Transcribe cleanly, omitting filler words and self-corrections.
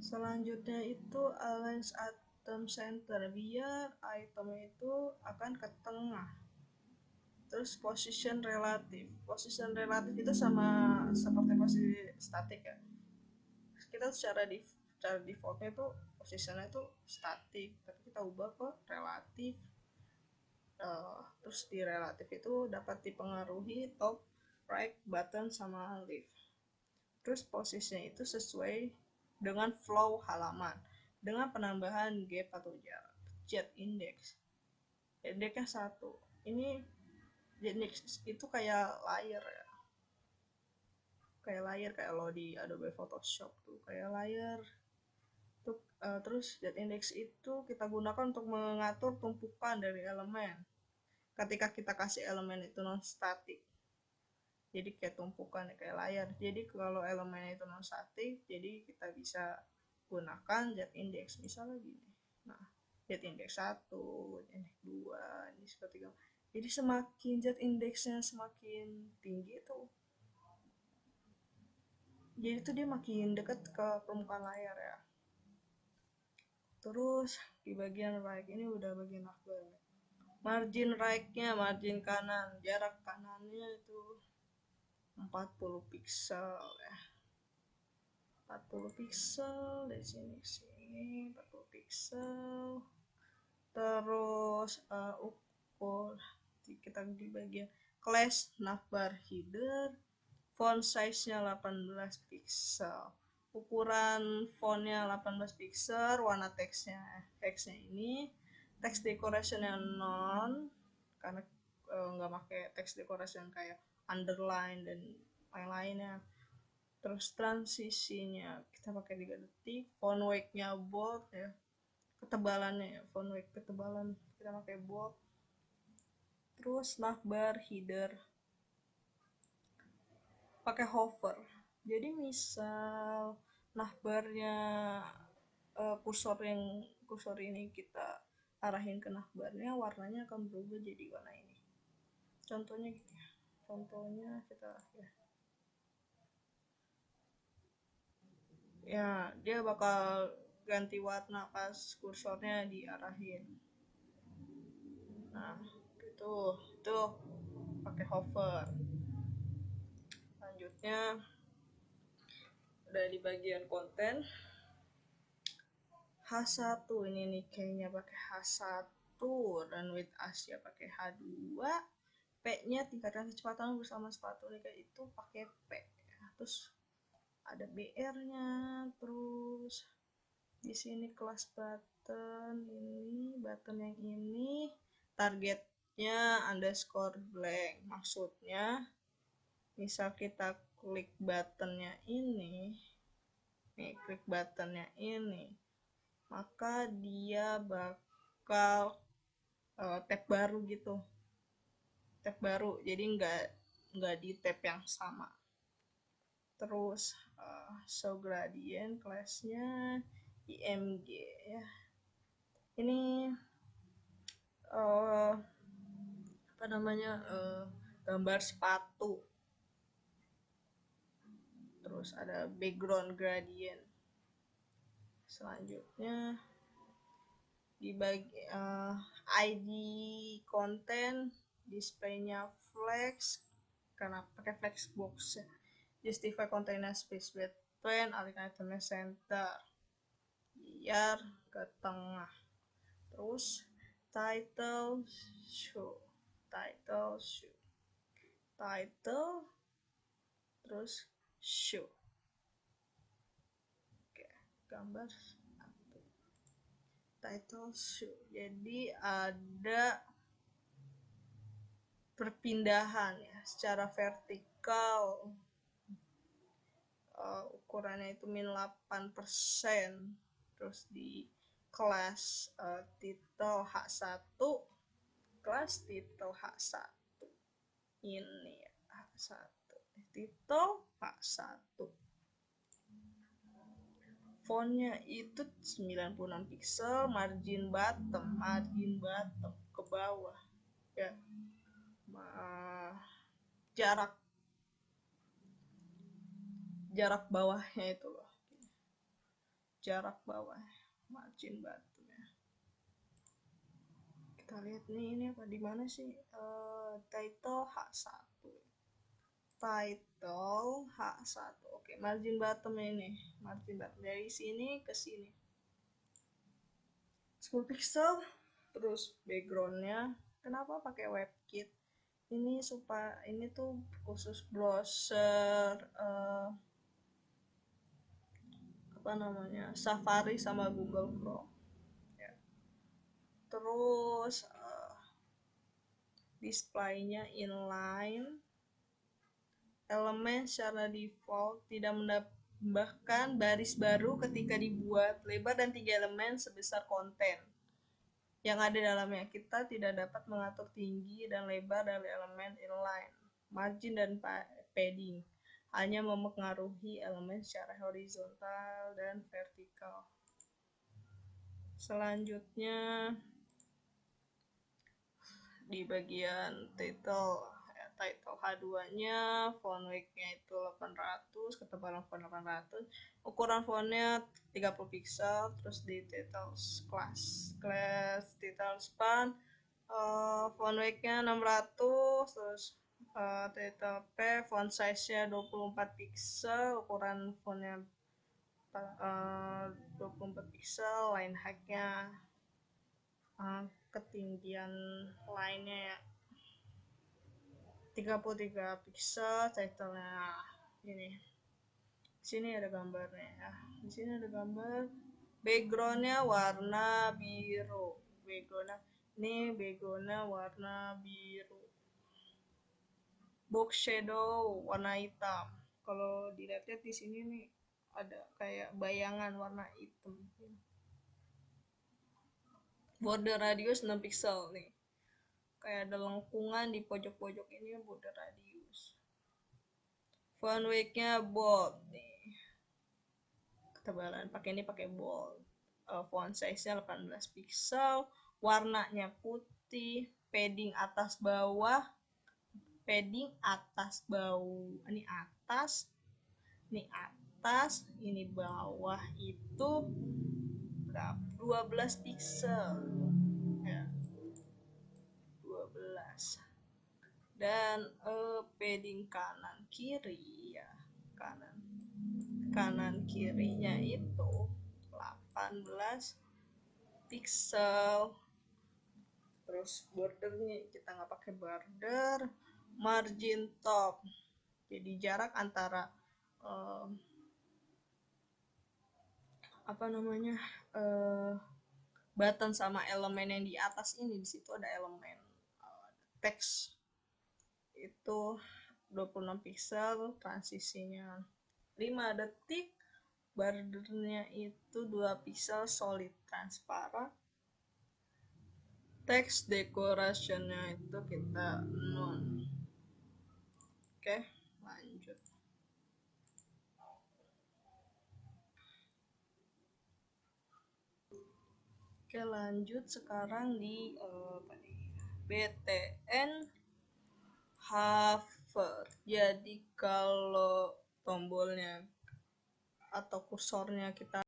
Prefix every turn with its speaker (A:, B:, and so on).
A: Selanjutnya itu align item center, biar item itu akan ke tengah. Terus position relatif itu sama seperti posisi statik ya. Kita secara defaultnya itu posisinya itu statik, tapi kita ubah ke relatif. Terus di relatif itu dapat dipengaruhi top, right, button, sama left. Terus posisinya itu sesuai dengan flow halaman dengan penambahan gap atau jarak. Jet index, indexnya 1. Ini jet index itu kayak layer ya, kayak lo di Adobe Photoshop tuh kayak layer tuh. Terus jet index itu kita gunakan untuk mengatur tumpukan dari elemen ketika kita kasih elemen itu non statik. Jadi kayak tumpukan kayak layar. Jadi kalau elemennya itu non statik, jadi kita bisa gunakan jet index misalnya gini. Nah, jet index 1, jet index 2, ini seperti itu. Jadi semakin jet indexnya semakin tinggi tuh, jadi tuh dia makin dekat ke permukaan layar ya. Terus di bagian right ini udah bagian akbar. Margin right-nya, margin kanan, jarak kanannya itu 40 pixel ya. 40 pixel dari sini ke sini, 40 pixel. Terus ukur kita di bagian class navbar header, font size-nya 18 pixel. Ukuran fontnya 18 pixel, warna teksnya ini text decoration yang non, karena nggak pakai text decoration kayak underline dan lain-lainnya. Terus transisinya kita pakai 3 detik, font weight-nya bold ya, ketebalannya ya, font weight ketebalan kita pakai bold. Terus navbar header pakai hover. Jadi misal navbarnya kursor ini kita arahin ke navbarnya, warnanya akan berubah jadi warna ini. Contohnya gitu ya. Contohnya kita ya dia bakal ganti warna pas kursornya diarahin. Nah, itu pakai hover. Selanjutnya udah di bagian konten. H1 ini nih kayaknya pakai H1 dan with Asia pakai H2. P-nya tingkatkan kecepatan bersama sepatu nih kayak itu pakai P. Terus ada BR-nya, terus di sini kelas button ini, button yang ini targetnya underscore blank. Maksudnya misal kita klik buttonnya ini, nih klik buttonnya ini, maka dia bakal tab baru gitu, tab baru, jadi nggak di tab yang sama. Terus show gradient classnya img ya, ini apa namanya, gambar sepatu. Terus ada background gradient. Selanjutnya di ID konten, displaynya flex karena pakai flex box ya. Justify container space between align itemnya center biar ke tengah. Terus title show, terus show. Oke, gambar title show. Jadi ada perpindahan ya secara vertikal. Ukurannya itu min 8%. Terus di kelas title H1, kelas title H1 ini ya, H1 title H1, fontnya itu 96 pixel, margin bottom ke bawah ya, jarak bawahnya itu loh, jarak bawah, margin bottom ya. Kita lihat nih, ini apa, di mana sih? Title H1, title H1. Oke, margin bottom ini, margin bottom dari sini ke sini 10 pixel. Terus backgroundnya, kenapa pakai WebKit? Ini supaya ini tuh khusus browser apa namanya, Safari sama Google Chrome ya. Terus displaynya inline, elemen secara default tidak menambahkan baris baru ketika dibuat, lebar dan 3 elemen sebesar konten yang ada dalamnya. Kita tidak dapat mengatur tinggi dan lebar dari elemen inline, margin dan padding, hanya mempengaruhi elemen secara horizontal dan vertikal. Selanjutnya di bagian title H2-nya, font weight-nya itu 800, ketebalan font 800, ukuran fontnya 30 pixel. Terus di title class title span, font weight-nya 600, terus title P, font size-nya 24 pixel, ukuran fontnya 24 pixel, line height-nya, ketinggian line-nya ya 33 pixel, title-nya ini. Sini ada gambarnya ya. Di sini ada gambar. Background-nya warna biru. Background-nya warna biru. Box shadow warna hitam. Kalau dilihat di sini nih ada kayak bayangan warna hitam. Border radius 6 pixel nih. Kayak ada lengkungan di pojok-pojok ini, border radius. Font weight-nya bold nih. Ketebalan pakai bold. Font size-nya 18 pixel, warnanya putih, padding atas bawah. Ini atas, ini bawah itu berapa? 12 pixel. Ya. 12. Dan padding kanan kiri ya, kanan kirinya itu 18 pixel. Terus bordernya kita nggak pakai border. Margin top, jadi jarak antara button sama elemen yang di atas ini. Di situ ada elemen teks itu 26 pixel, transisinya 5 detik, bordernya itu 2 pixel, solid transparan. Text decorationnya itu kita none. Oke, lanjut. Oke, lanjut sekarang di BTN hover. Jadi kalau tombolnya atau kursornya kita